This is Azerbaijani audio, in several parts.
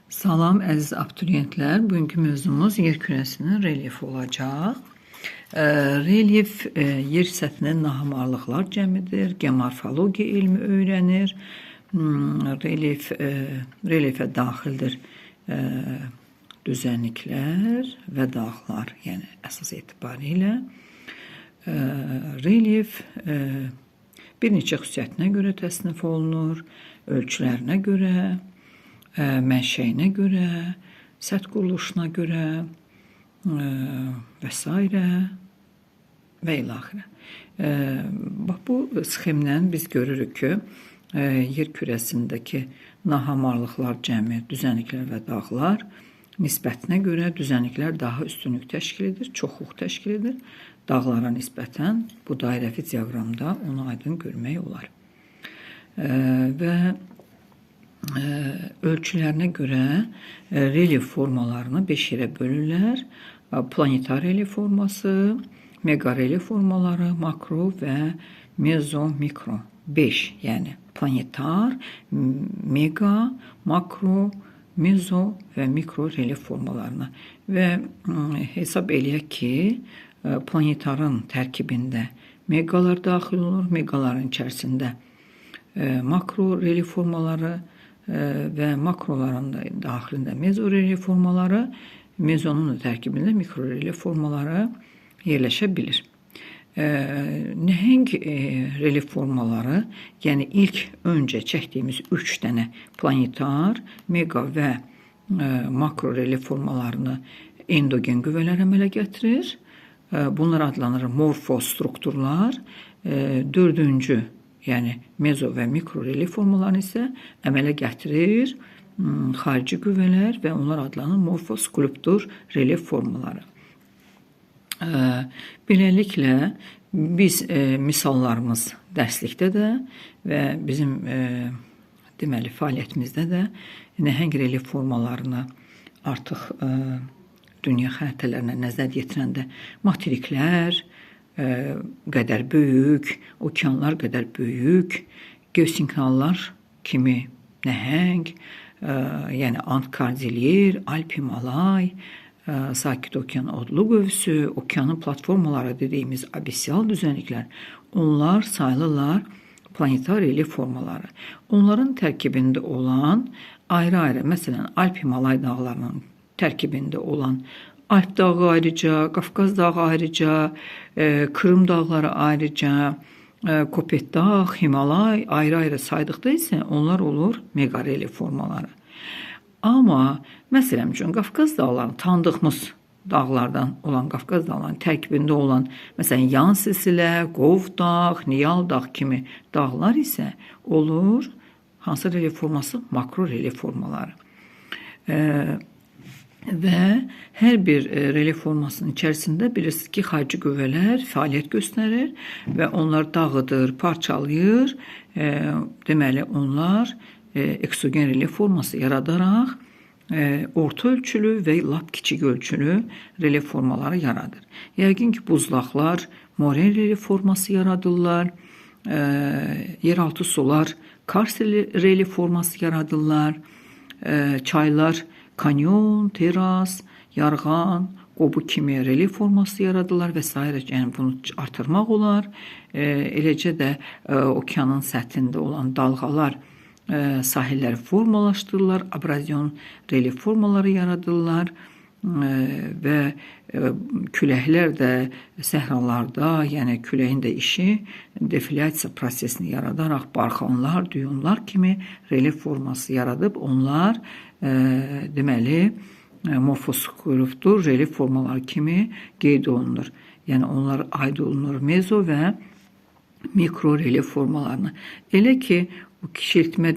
Salam əziz abituriyentlər. Bugünkü mövzumuz yer kürəsinin relyefi olacaq. Relyef yer səthinin nahamarlıqlar cəmidir. Geomorfologiya elmi öyrənir. Relyefə daxildir düzənliklər və dağlar, yəni əsas etibarilə. Relyef bir neçə xüsusiyyətinə görə təsnif olunur, ölçülərinə görə, mənşəyinə görə, səth quruluşuna görə və s. və ilaxirə. Bax, bu sxemdən biz görürük ki, yer kürəsindəki nahamarlıqlar cəmi, düzənliklər və dağlar nisbətinə görə düzənliklər daha üstünlük təşkil edir, çoxluq təşkil edir. Dağlara nisbətən bu dairəvi diaqramda onu aydın görmək olar. Və ölçülərinə görə relyef formalarını 5 yerə bölürlər. Planetar relyef forması, mega relyef formaları, makro və mezo, mikro. 5, yəni planetar, mega, makro, mezo və mikro relyef formalarına. Və hesab eləyək ki, planetarın tərkibində megalar daxil olur. Megaların içərisində makro relyef formaları və makroların da daxilində mezo relyef formaları, mezonun da tərkibində mikro relyef formaları yerləşə bilir. Nəhəng relyef formaları, yəni ilk öncə çəkdiyimiz 3 dənə planetar, mega və makro relyef formalarını endogen qüvvələr əmələ gətirir. Bunlar adlanır morfostrukturlar. Dördüncü, yəni mezo və mikro relyef formalarını isə əmələ gətirir xarici qüvvələr və onlar adlanır morfoskulptur relyef formaları. Beləliklə, biz misallarımız dərslikdə də və bizim deməli fəaliyyətimizdə də nəhəng relyef formalarını artıq dünya xəritələrinə nəzər yetirəndə materiklər qədər böyük, okeanlar qədər böyük, geosinkronlar kimi nəhəng, yəni Ant-Kordilyer, Alp-Himalay, Sakit Okean odlu qövsü, okeanın platformaları dediyimiz abissiyal düzənliklər, onlar sayılırlar planetar relyef formaları. Onların tərkibində olan ayrı-ayrı, məsələn, Alp-Himalay dağlarının tərkibində olan Alp dağı ayrıca, Qafqaz dağı ayrıca, Krım dağları ayrıca, Kopet dağ, Himalay ayrı-ayrı saydıqda isə onlar olur mega relyef formaları. Amma məsələn üçün Qafqaz dağlarının tanıdığımız dağlardan olan Qafqaz dağlarının tərkibində olan məsələn Yan silsilə, Qov dağ, Niyal dağ kimi dağlar isə olur hansı relyef forması? Makro relyef formaları. Və hər bir relyef formasının içərisində bilirsiniz ki, xarici qüvvələr fəaliyyət göstərir və onlar dağıdır, parçalayır. Deməli, onlar eksogen relyef forması yaradaraq orta ölçülü və lap kiçik ölçülü relyef formaları yaradır. Yəqin ki, buzlaqlar moren relyef forması yaradırlar, yeraltı sular karst relyef forması yaradırlar, çaylar kanyon, teras, yarğan, qobu kimi relyef forması yaradırlar və s. Yəni bunu artırmaq olar. Eləcə də okeanın səthində olan dalğalar sahilləri formalaşdırırlar, abrazyon relyef formaları yaradırlar və küləklər də səhralarda, yəni küləyin də işi deflyasiya prosesini yaradaraq barxanlar, düyünlər kimi relyef forması yaradıb onlar deməli morfoskulptur relyef formaları kimi qeyd olunur. Yəni onlar aid olunur mezo və mikro relyef formalarına. Elə ki, bu kiçiltmə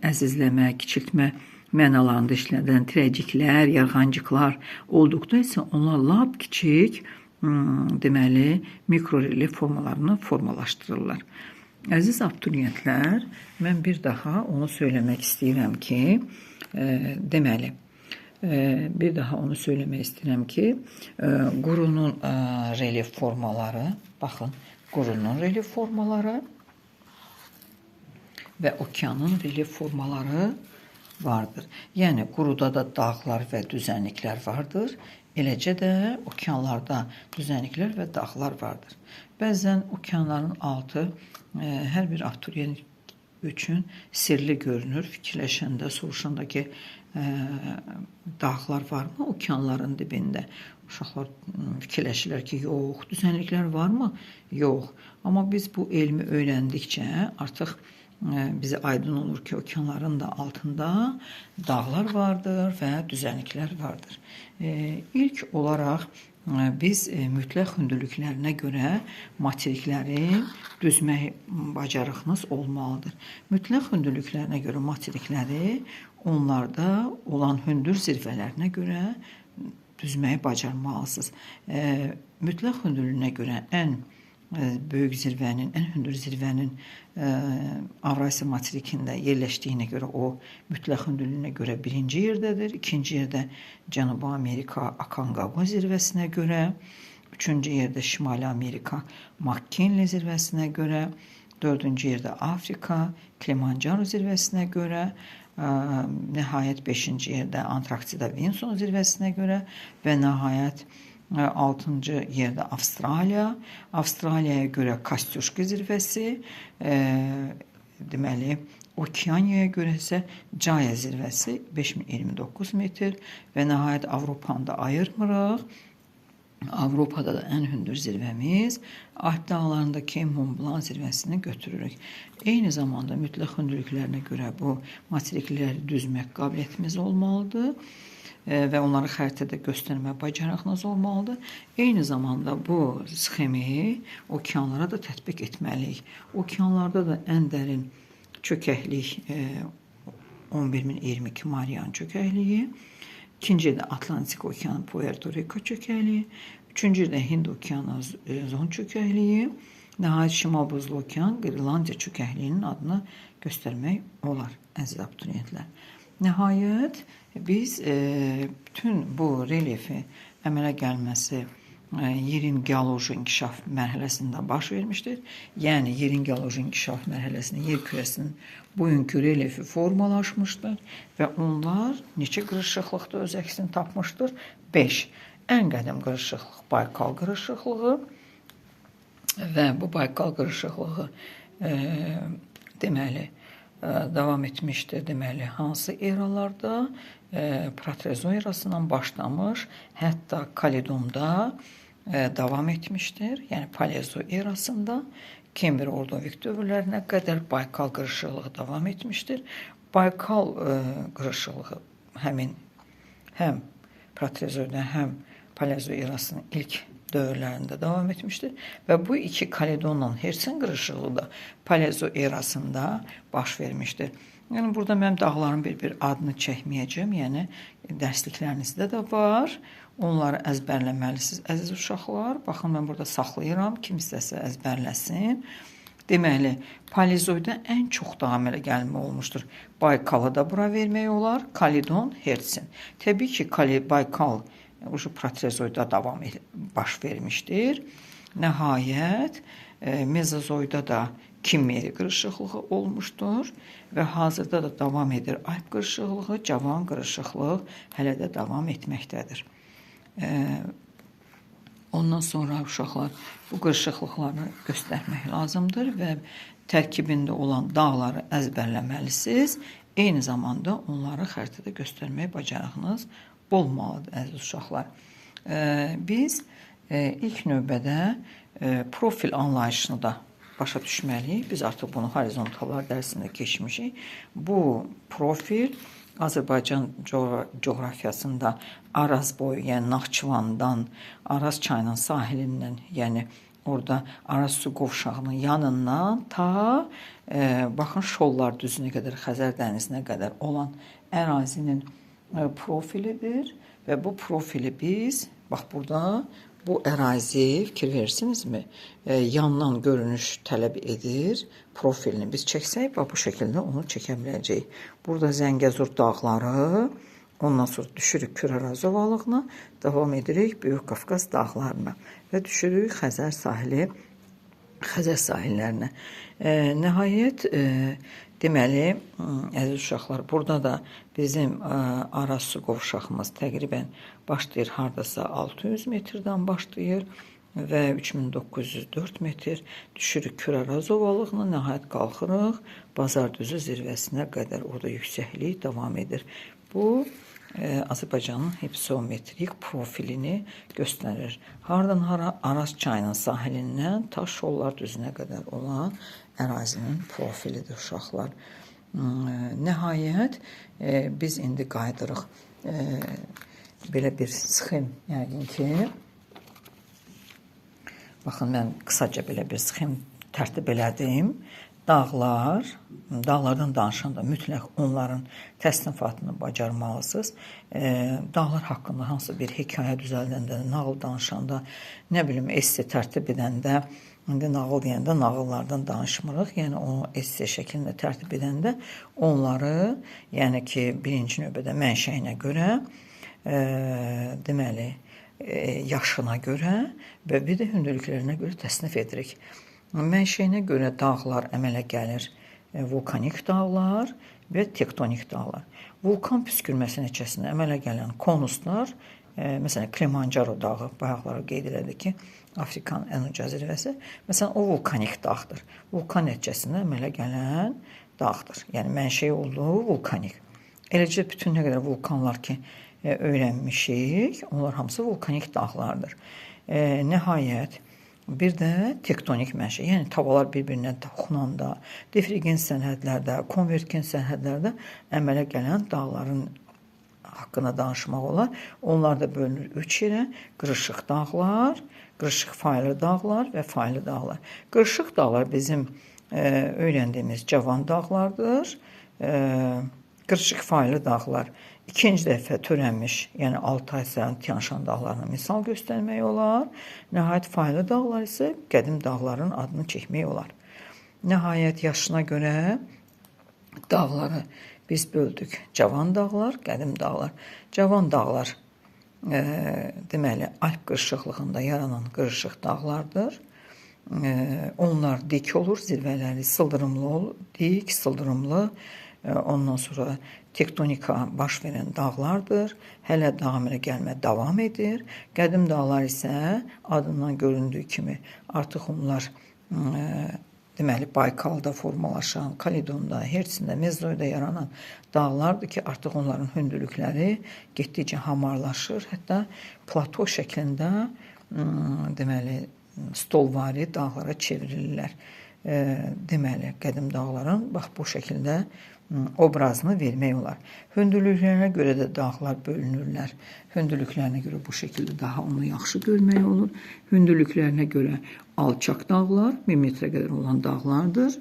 əzizləmə, kiçiltmə mənalarında işlədən tirəciklər, yarğancıqlar olduqda isə onlar lap kiçik deməli mikro relyef formalarını formalaşdırırlar. Əziz abituriyentlər, mən bir daha onu söyləmək istəyirəm ki, qurunun relyef formaları, baxın, qurunun relyef formaları və okeanın relyef formaları vardır. Yəni quruda da dağlar və düzənliklər vardır. Eləcə də okeanlarda düzənliklər və dağlar vardır. Bəzən okeanların altı hər bir abituriyent üçün sirli görünür. Fikirləşəndə, soruşanda ki, dağlar varmı okeanların dibində? Uşaqlar fikirləşirlər ki, yox. Düzənliklər varmı? Yox. Amma biz bu elmi öyrəndikcə artıq bizə aydın olur ki, okeanların da altında dağlar vardır və düzənliklər vardır. İlk olaraq biz mütləq hündürlüklərinə görə materikləri düzmək bacarığınız olmalıdır. Mütləq hündürlüklərinə görə materikləri onlarda olan hündür zirvələrinə görə düzməyi bacarmalısınız. Mütləq hündürlüyünə görə ən böyük zirvənin, ən hündür zirvənin Avrasiya materikində yerləşdiyinə görə o mütləq hündürlüyünə görə birinci yerdədir. İkinci yerdə Cənubi Amerika Aconcagua zirvəsinə görə, üçüncü yerdə Şimali Amerika McKinley zirvəsinə görə, dördüncü yerdə Afrika Kilimanjaro zirvəsinə görə, nəhayət 5-ci yerdə Antarktida Vinson zirvəsinə görə və nəhayət 6-cı yerdə Avstraliyaya görə Kostyoşka zirvəsi, deməli, Okeaniyaya görə isə Caya zirvəsi 5029 metr və nəhayət Avropanı da ayırmırıq. Avropada da ən hündür zirvəmiz Alp dağlarındakı Mont Blanc zirvəsini götürürük. Eyni zamanda mütləq hündürlüklərinə görə bu materikləri düzmək qabiliyyətimiz olmalıdır və onları xəritədə göstərmə bacarığınız olmalıdır. Eyni zamanda bu sxemi okeanlara da tətbiq etməliyik. Okeanlarda da ən dərin çökəklik 11022 Marian çökəkliyi, ikinci yerdə Atlantik Okeanı Puerto Rico çökəkliyi, üçüncü yerdə Hind Okeanı Zon çökəkliyi, nəhayət Şimal Buzlu Okean Qırlandiya çökəkliyinin adını göstərmək olar, əziz abituriyentlər. Nəhayət, biz bütün bu relyefi əmələ gəlməsi yerin geoloji inkişaf mərhələsində baş vermişdir. Yəni, yerin geoloji inkişaf mərhələsində yer kürəsinin bugünkü relyefi formalaşmışdır və onlar neçə qırışıqlıqda öz əksini tapmışdır? 5. Ən qədim qırışıqlıq Baykal qırışıqlığı və bu Baykal qırışıqlığı deməli, davam etmişdir, deməli, hansı eralarda? Proterozoy erasından başlamış, hətta Kaledonda davam etmişdir. Yəni, Paleozoy erasında Kember Ordovik dövrlərinə qədər Baykal qırışıqlığı davam etmişdir. Baykal qırışıqlığı həm Proterozoyda, həm Paleozoy erasının ilk dövrlərində davam etmişdir və bu iki Kaledonla Hersen qırışıqlığı da Paleozoy erasında baş vermişdir. Yəni, burada mənim dağların bir adını çəkməyəcəm, yəni dərsliklərinizdə də var. Onları əzbərləməlisiniz, əziz uşaqlar. Baxın, mən burada saxlayıram, kim istəsə əzbərləsin. Deməli, Paleozoyda ən çox dağ əmələ gəlmə olmuşdur. Baykalı da bura vermək olar, Kaledon, Hersen. Təbii ki, Baykal Proterozoyda baş vermişdir. Nəhayət, Mezozoyda da Kimmeri qırışıqlığı olmuşdur və hazırda da davam edir Alp qırışıqlığı, Cavan qırışıqlıq hələ də davam etməkdədir. Ondan sonra uşaqlar bu qırışıqlıqları göstərmək lazımdır və tərkibində olan dağları əzbərləməlisiniz. Eyni zamanda onları xəritədə göstərmək bacarığınız olmalıdır, əziz uşaqlar. Biz ilk növbədə profil anlayışını da başa düşməliyik. Biz artıq bunu horizontallar dərsində keçmişik. Bu profil Azərbaycan coğrafiyasında Araz boyu, yəni Naxçıvandan, Araz çayının sahilindən, yəni orada Araz su qovşağının yanından ta baxın Şollar düzünə qədər, Xəzər dənizinə qədər olan ərazinin profilidir və bu profili biz, bax burada bu ərazi, fikir versinizmi, yandan görünüş tələb edir, profilini biz çəksək, bax bu şəkildə onu çəkə biləcəyik. Burada Zəngəzur dağları, ondan sonra düşürük Kür-Araz ovalığına, davam edirik Böyük Qafqaz dağlarına və düşürük Xəzər sahillərinə. Nəhayət, deməli, əziz uşaqlar, burada da bizim Araz su qovşağımız təqribən başlayır hardasa 600 metrdən başlayır və 3904 metr düşürük Küraraz ovalığına, nəhayət qalxırıq Bazar Düzü zirvəsinə qədər, orada yüksəklik davam edir. Bu Azərbaycanın hipsometrik profilini göstərir. Hardan hara? Araz çayının sahilindən Taş Yollar düzünə qədər olan ərazinin profilidir uşaqlar. Nəhayət, biz indi qayıdırıq belə bir sxem, yəqin ki, baxın, mən qısaca belə bir sxem tərtib elədim. Dağlar, dağlardan danışanda mütləq onların təsnifatını bacarmalısınız. Dağlar haqqında hansı bir hekayə düzəldəndə, nağıl danışanda, nə bilim, esse tərtib edəndə, indi nağıl deyəndə nağıllardan danışmırıq. Yəni, o esse şəklində tərtib edəndə onları, yəni ki, birinci növbədə mənşəyinə görə, deməli, yaşına görə və bir də hündürlüklərinə görə təsnif edirik. Mənşəyinə görə dağlar əmələ gəlir vulkanik dağlar və tektonik dağlar. Vulkan püskürməsi nəticəsində əmələ gələn konuslar, məsələn, Kilimanjaro dağı, bayaqları qeyd elədi ki, Afrikanın ən uca zirvəsi, məsələn, o vulkanik dağdır. Vulkan nəticəsində əmələ gələn dağdır. Yəni, mənşəyi olduğu vulkanik. Eləcə, bütün nə qədər vulkanlar ki, öyrənmişik, onlar hamısı vulkanik dağlardır. Nəhayət, bir də tektonik mənşə, yəni tavalar bir-birinə toxunanda, divergent sərhədlərdə, konvergent sərhədlərdə əmələ gələn dağların haqqında danışmaq olar. Onlar da bölünür 3 yerə: qırışıq dağlar, qırışıq faylı dağlar və faylı dağlar. Qırışıq dağlar bizim öyrəndiyimiz cavan dağlardır. Qırışıq faylı dağlar ikinci dəfə törənmiş, yəni 6 ay sərən Tianşan dağlarına misal göstərmək olar. Nəhayət, faylı dağlar isə qədim dağların adını çəkmək olar. Nəhayət, yaşına görə dağları biz böldük. Cavan dağlar, qədim dağlar. Cavan dağlar, deməli, Alp qırışıqlığında yaranan qırışıq dağlardır. Onlar dik olur, zirvələri sıldırımlı olur, dik, sıldırımlı. Ondan sonra tektonika baş verən dağlardır. Hələ dağa əmələ gəlmə davam edir. Qədim dağlar isə adından göründüyü kimi artıq onlar deməli Baykalda formalaşan, Kaledonda, Hertsində, Mezoyda yaranan dağlardır ki, artıq onların hündürlükləri getdikcə hamarlaşır. Hətta plato şəklində deməli stolvari dağlara çevrilirlər. Deməli, qədim dağların bax bu şəkildə obrazını vermək olar. Hündürlüklərinə görə də dağlar bölünürlər. Hündürlüklərinə görə bu şəkildə daha onu yaxşı görmək olur. Hündürlüklərinə görə alçaq dağlar 1000 metrə qədər olan dağlardır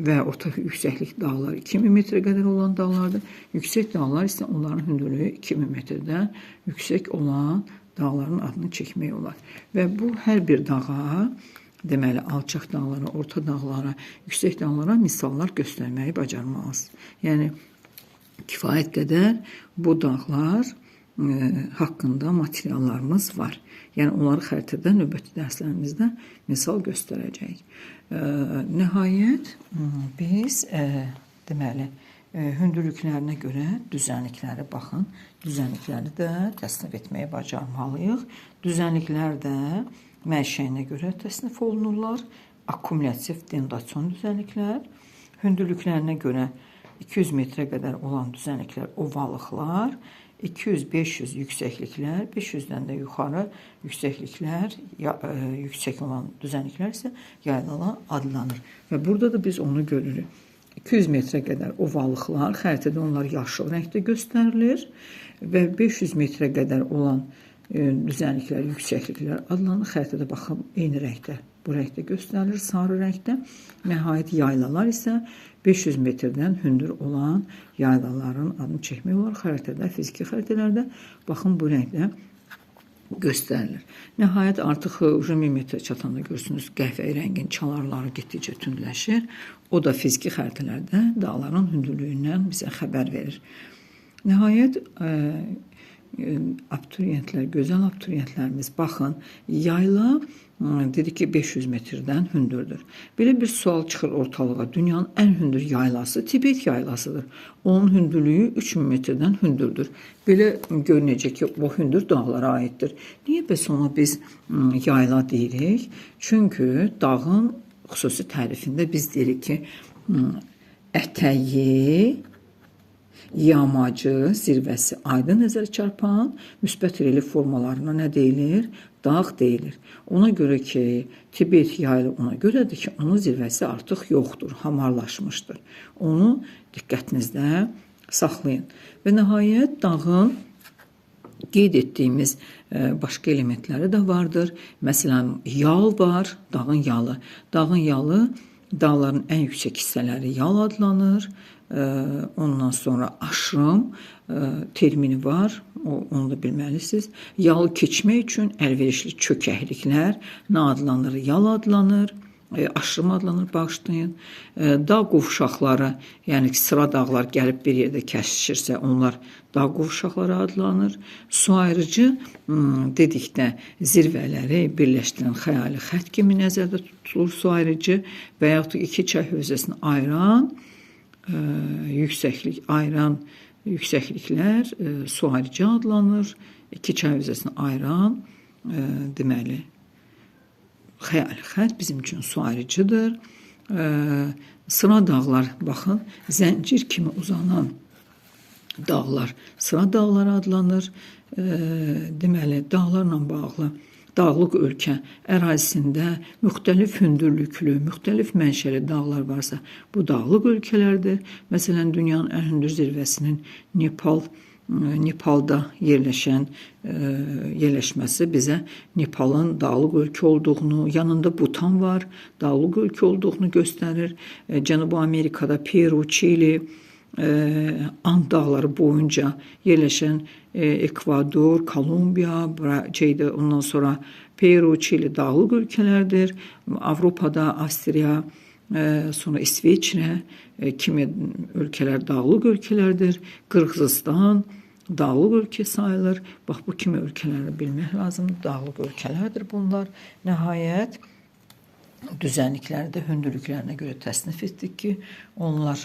və orta yüksəklik dağlar 2000 metrə qədər olan dağlardır. Yüksək dağlar isə onların hündürlüyü 2000 metrdən yüksək olan dağların adını çəkmək olar. Və bu hər bir dağa, deməli, alçaq dağlara, orta dağlara, yüksək dağlara misallar göstərməyi bacarmalısınız. Yəni, kifayət qədər bu dağlar haqqında materiallarımız var. Yəni, onları xəritədə növbəti dərslərimizdə misal göstərəcəyik. Nəhayət, biz, deməli, hündürlüklərinə görə düzənlikləri, baxın, düzənlikləri də təsnif etməyi bacarmalıyıq. Düzənliklər də mənşəyinə görə təsnif olunurlar. Akkumulyativ denudasiyon düzənliklər, hündürlüklərinə görə 200 metrə qədər olan düzənliklər ovalıqlar, 200-500 yüksəkliklər, 500-dən də yuxarı yüksəkliklər, yüksək olan düzənliklər isə yaylalar adlanır. Və burada da biz onu görürük. 200 metrə qədər ovalıqlar, xəritədə onlar yaşıl rəngdə göstərilir və 500 metrə qədər olan düzənliklər, yüksəkliklər adlanır. Xəritədə baxın, eyni rəngdə, bu rəngdə göstərilir, sarı rəngdə. Nəhayət, yaylalar isə 500 metrdən hündür olan yaylaların adını çəkmək olar. Xəritədə, fiziki xəritələrdə baxın, bu rəngdə göstərilir. Nəhayət, artıq 1000 metrə çatanda görürsünüz, qəhvəyi rəngin çalarları getdikcə tündləşir. O da fiziki xəritələrdə dağların hündürlüyündən bizə xəbər verir. Nəhayət, abituriyentlər, gözəl abituriyentlərimiz baxın, yayla dedi ki 500 metrdən hündürdür. Belə bir sual çıxır ortalığa. Dünyanın ən hündür yaylası Tibet yaylasıdır. Onun hündürlüyü 3000 metrdən hündürdür. Belə görünəcək ki, bu hündür dağlara aiddir. Niyə bəs ona biz yayla deyirik? Çünki dağın xüsusi tərifində biz deyirik ki, ətəyi, yamacı, zirvəsi aydın nəzər çarpan müsbət relyef formalarına nə deyilir? Dağ deyilir. Ona görə ki, Tibet yaylı ona görədir ki, onun zirvəsi artıq yoxdur, hamarlaşmışdır. Onu diqqətinizdə saxlayın. Və nəhayət dağın qeyd etdiyimiz başqa elementləri də vardır. Məsələn, yal var, dağın yalı. Dağın yalı, dağların ən yüksək hissələri yal adlanır. Ondan sonra aşırım termini var, onu da bilməlisiniz. Yalı keçmək üçün əlverişli çökəkliklər nə adlanır? Yal adlanır, aşırım adlanır, bağışlayın. Dağ qovşaqları, yəni ki, sıra dağlar gəlib bir yerdə kəsişirsə, onlar dağ qovşaqları adlanır. Su ayırıcı dedikdə zirvələri birləşdirən xəyali xətt kimi nəzərdə tutulur su ayırıcı və yaxud da iki çay hövzəsini ayıran yüksəkliklər su ayırıcı adlanır. İki çay hövzəsini ayıran deməli xəyali xətt bizim üçün su ayırıcıdır. Sıra dağlar, baxın, zəncir kimi uzanan dağlar sıra dağları adlanır. Deməli, dağlarla bağlı dağlıq ölkə ərazisində müxtəlif hündürlüklü, müxtəlif mənşəli dağlar varsa, bu dağlıq ölkələrdir. Məsələn, dünyanın ən hündür zirvəsinin Nepalda yerləşməsi bizə Nepalın dağlıq ölkə olduğunu, yanında Butan var, dağlıq ölkə olduğunu göstərir. Cənubi Amerikada Peru, Çili, And dağları boyunca yerləşən Ekvador, Kolumbiya, ondan sonra Peru, Çili dağlıq ölkələrdir. Avropada Avstriya, sonra İsveçrə kimi ölkələr dağlıq ölkələrdir. Qırğızistan dağlıq ölkə sayılır. Bax, bu kimi ölkələri bilmək lazımdır. Dağlıq ölkələrdir bunlar. Nəhayət, düzənlikləri də hündürlüklərinə görə təsnif etdik ki, onlar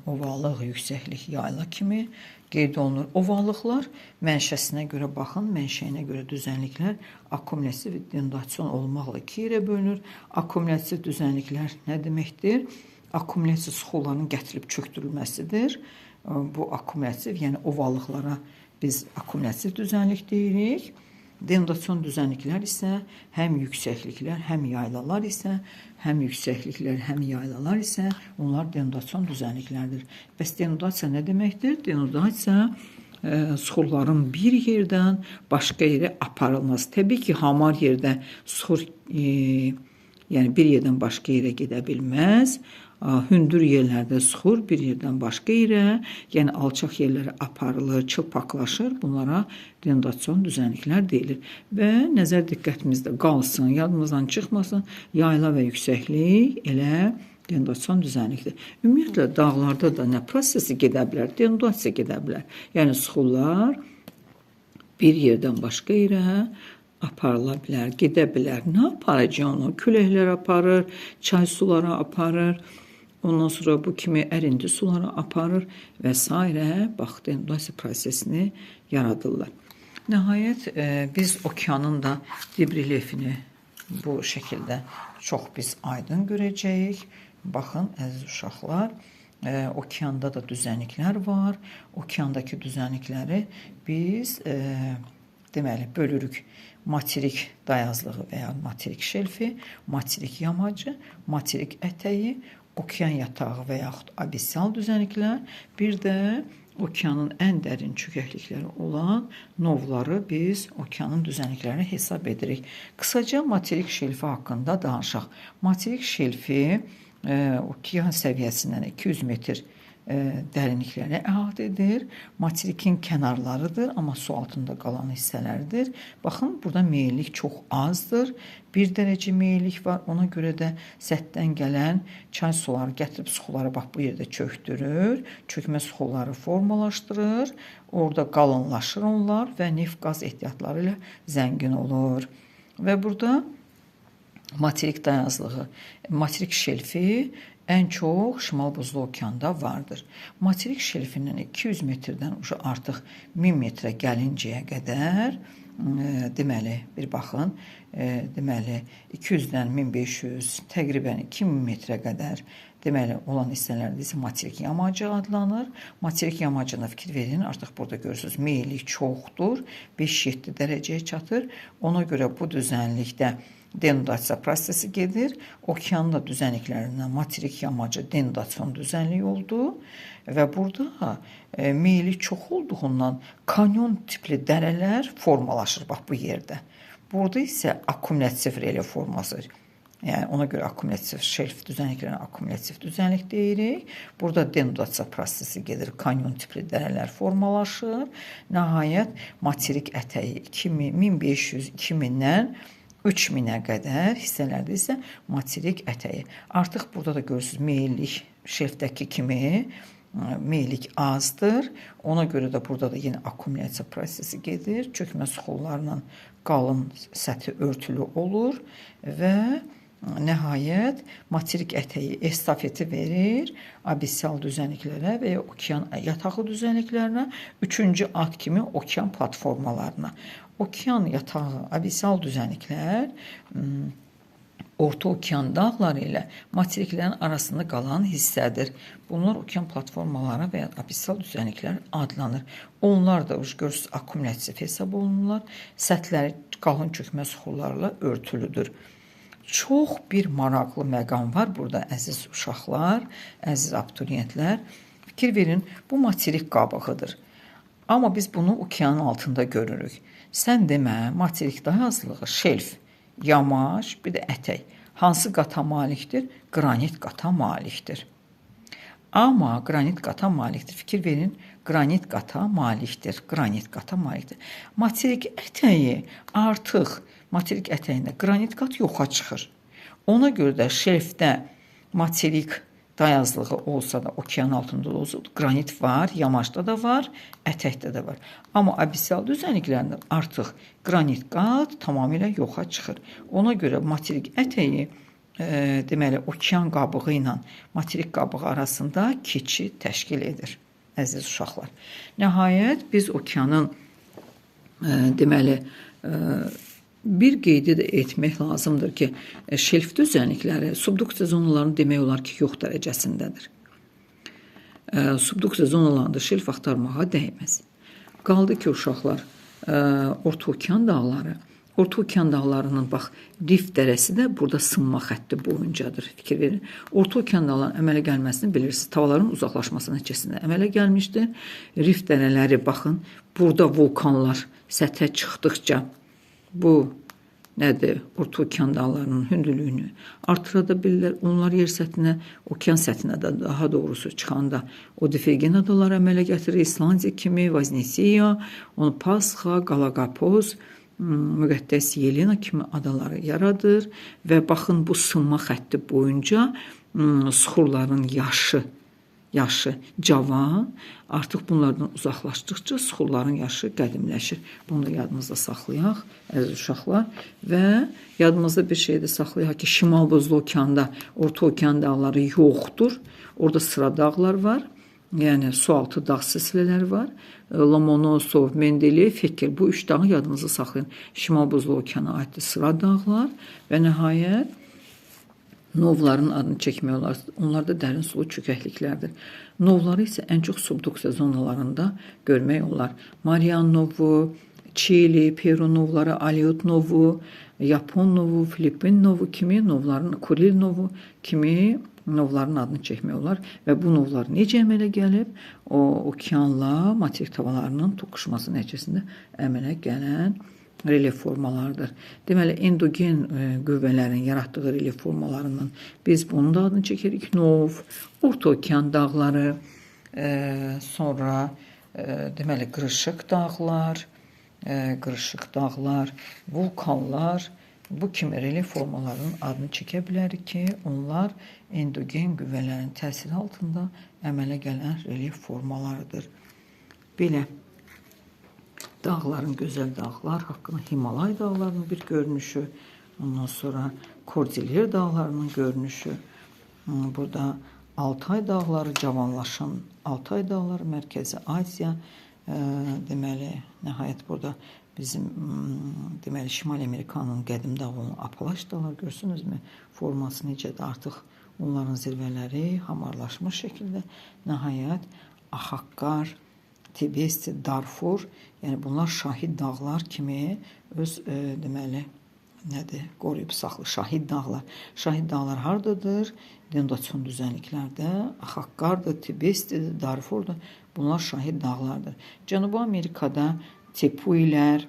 ovallıq, yüksəklik, yayla kimi qeyd olunur. Ovallıqlar mənşəsinə görə baxın, mənşəyinə görə düzənliklər akkumulyativ və denudasiyon olmaqla iki yerə bölünür. Akkumulyativ düzənliklər nə deməkdir? Akkumulyativ suxulların gətirilib çökdürülməsidir. Bu akkumulyativ, yəni ovallıqlara biz akkumulyativ düzənlik deyirik. Denudasiyon düzənliklər isə həm yüksəkliklər, həm yaylalar isə, onlar denudasiyon düzənliklərdir. Bəs denudasiya nə deməkdir? Denudasiya suxurların bir yerdən başqa yerə aparılması. Təbii ki, hamar yerdə suxur, yəni bir yerdən başqa yerə gedə bilməz. Hündür yerlərdə suxur bir yerdən başqa yerə, yəni alçaq yerlərə aparılır, çılpaqlaşır. Bunlara denudasiyon düzənliklər deyilir. Və nəzər diqqətimizdə qalsın, yadımızdan çıxmasın, yayla və yüksəklik elə denudasiyon düzənlikdir. Ümumiyyətlə, dağlarda da nə prosesi gedə bilər? Denudasiya gedə bilər. Yəni, suxurlar bir yerdən başqa yerə aparıla bilər, gedə bilər. Nə aparacaq onu? Küləklər aparır, çay suları aparır. Ondan sonra bu kimi ərindi suları aparır və s. Bax, denudasiya prosesini yaradırlar. Nəhayət, biz okeanın da dibrelyefini bu şəkildə çox biz aydın görəcəyik. Baxın, əziz uşaqlar, okeanda da düzənliklər var. Okeandakı düzənlikləri biz deməli bölürük. Materik dayazlığı və ya materik şelfi, materik yamacı, materik ətəyi, okean yatağı və yaxud abissal düzənliklər, bir də okeanın ən dərin çökəklikləri olan novları biz okeanın düzənliklərini hesab edirik. Qısaca materik şelfi haqqında danışaq. Materik şelfi okean səviyyəsindən 200 metr dərinliklərini əhatə edir. Materikin kənarlarıdır, amma su altında qalan hissələrdir. Baxın, burada meyillik çox azdır. 1 dərəcə meyillik var. Ona görə də səthdən gələn çay suları gətirib suxuları bax bu yerdə çökdürür. Çökmə suxuları formalaşdırır. Orada qalınlaşır onlar və neft qaz ehtiyatları ilə zəngin olur. Və burada materik dayazlığı, materik şelfi ən çox Şimal Buzlu okeanda vardır. Materik şelfindən 200 metrdən artıq 1000 metrə gəlincəyə qədər, deməli, bir baxın, deməli, 200-dən 1500, təqribən 2000 metrə qədər deməli, olan hissələrdə isə materik yamacı adlanır. Materik yamacına fikir verin, artıq burada görürsünüz, meyillik çoxdur, 5-7 dərəcəyə çatır. Ona görə bu düzənlikdə denudasiya prosesi gedir. Okeanın da düzənliklərindən materik yamacı denudasiyon düzənliyi oldu və burada meyillik çox olduğundan kanyon tipli dərələr formalaşır bax bu yerdə. Burada isə akkumulyativ relyef forması, yəni ona görə akkumulyativ şelf düzənliklərinə akkumulyativ düzənlik deyirik. Burada denudasiya prosesi gedir, kanyon tipli dərələr formalaşır. Nəhayət materik ətəyi 1500, 2000-dən 3000-ə qədər hissələrdə isə materik ətəyi. Artıq burada da görürsünüz meyillik şelfdəki kimi meyillik azdır. Ona görə də burada da yenə akkumulyativ prosesi gedir. Çökmə suxullarla qalın səthi örtülü olur və nəhayət materik ətəyi estafeti verir abissal düzənliklərə və ya okean yatağı düzənliklərinə, 3-cü akt kimi okean platformalarına. Okean yatağı, abissal düzənliklər Orta okean dağları ilə materiklərin arasında qalan hissədir. Bunlar okean platformaları və ya abissal düzənliklər adlanır. Onlar da görürsünüz akkumulyativ hesab olunurlar. Səthləri qalın çökmə suxullarla örtülüdür. Çox bir maraqlı məqam var burada, əziz uşaqlar, əziz abituriyentlər. Fikir verin, bu materik qabığıdır. Amma biz bunu okeanın altında görürük. Sən demə, materik dayazlığı, şelf, yamaç, bir də ətək. Hansı qata malikdir? Qranit qata malikdir. Amma qranit qata malikdir. Fikir verin, qranit qata malikdir. Qranit qata malikdir. Materik ətəyi artıq materik ətəyində qranit qat yoxa çıxır. Ona görə də şelfdə materik dayazlığı olsa da, okean altında da olsa, qranit var, yamaçda da var, ətəkdə də var. Amma abissal düzənliklərində artıq qranit qat tamamilə yoxa çıxır. Ona görə materik ətəyi, deməli, okean qabığı ilə materik qabığı arasında keçid təşkil edir, əziz uşaqlar. Nəhayət, biz okeanın, deməli, bir qeydi də etmək lazımdır ki, şelf düzənlikləri subduksiya zonalarını demək olar ki, yox dərəcəsindədir. Subduksiya zonalarında şelf axtarmağa dəyməz. Qaldı ki, uşaqlar, Orta okean dağları, Orta okean dağlarının bax, rift dərəsi də burada sınma xətti boyuncadır. Fikir verin. Orta okean dağlarının əmələ gəlməsini bilirsiniz. Tavaların uzaqlaşması nəticəsində əmələ gəlmişdir. Rift dərələri, baxın, burada vulkanlar səthə çıxdıqca bu nədir? Orta okean dağlarının hündürlüyünü artıra da bilirlər. Onlar yer səthinə, okean səthinə də daha doğrusu çıxanda o Divergen adaları əmələ gətirir. İslandiya kimi, Vaznesiya, Pasxa, Galapagos, Müqəddəs Yelena kimi adaları yaradır və baxın bu sınma xətti boyunca suxurların yaşı, cavan, artıq bunlardan uzaqlaşdıqca suxurların yaşı qədimləşir. Bunu da yadımızda saxlayaq, əziz uşaqlar. Və yadımızda bir şey də saxlayaq ki, Şimal Buzlu okeanda Orta okean dağları yoxdur. Orada sıra dağlar var. Yəni sualtı dağ silsilələri var. Lomonosov, Mendeleyev, Fekkel, bu 3 dağı yadınızda saxlayın. Şimal Buzlu okeana aiddir sıra dağlar və nəhayət novların adını çəkmək olar. Onlar da dərin sulu çökəkliklərdir. Novları isə ən çox subduksiya zonalarında görmək olar. Marian novu, Çili, Peru novları, Aliot novu, Yapon novu, Filippin novu kimi novların, Kuril novu kimi novların adını çəkmək olar və bu novlar necə əmələ gəlib? O okeanla materik tavalarının toqquşması nəticəsində əmələ gələn relyef formalardır. Deməli, endogen qüvvələrin yaratdığı relyef formalarından biz bunun da adını çəkirik. Nov, Orta okean dağları, sonra deməli qırışıq dağlar, vulkanlar, bu kimi relyef formalarının adını çəkə bilərik ki, onlar endogen qüvvələrin təsiri altında əmələ gələn relyef formalarıdır. Belə dağların, gözəl dağlar haqqında Himalay dağlarının bir görünüşü, ondan sonra Kordilyer dağlarının görünüşü, burada Altay dağları, cavanlaşan Altay dağları, Mərkəzi Asiya, deməli, nəhayət burada bizim deməli Şimali Amerikanın qədim dağı olan Apalaç dağları, görürsünüzmü? Forması necədir? Artıq onların zirvələri hamarlaşmış şəkildə. Nəhayət Axaqqar, Tibesti, Darfur, yəni bunlar şahid dağlar kimi öz deməli nədir? Qoruyub saxlı şahid dağlar. Şahid dağlar hardadır? Dendaçon düzənliklərdə. Axaqqardır, Tibestidir, Darfurdur. Bunlar şahid dağlardır. Cənubi Amerikada Tepuilər,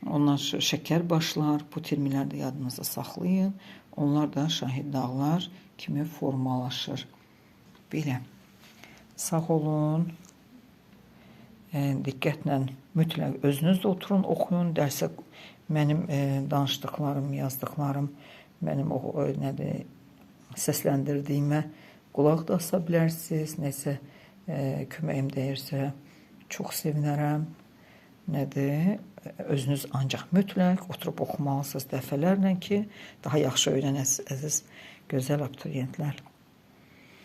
onlar şəkərbaşlar, bu terminləri də yadınızda saxlayın. Onlar da şahid dağlar kimi formalaşır. Belə. Sağ olun. Diqqətlə mütləq özünüz də oturun, oxuyun. Dərsə mənim danışdıqlarım, yazdıqlarım, mənim nədir, səsləndirdiyimə qulaq da asa bilərsiniz. Nəsə köməyim dəyirsə çox sevinərəm. Nədir? Özünüz ancaq mütləq oturub oxumalısınız dəfələrlə ki, daha yaxşı öyrənəsiniz, əziz gözəl abituriyentlər.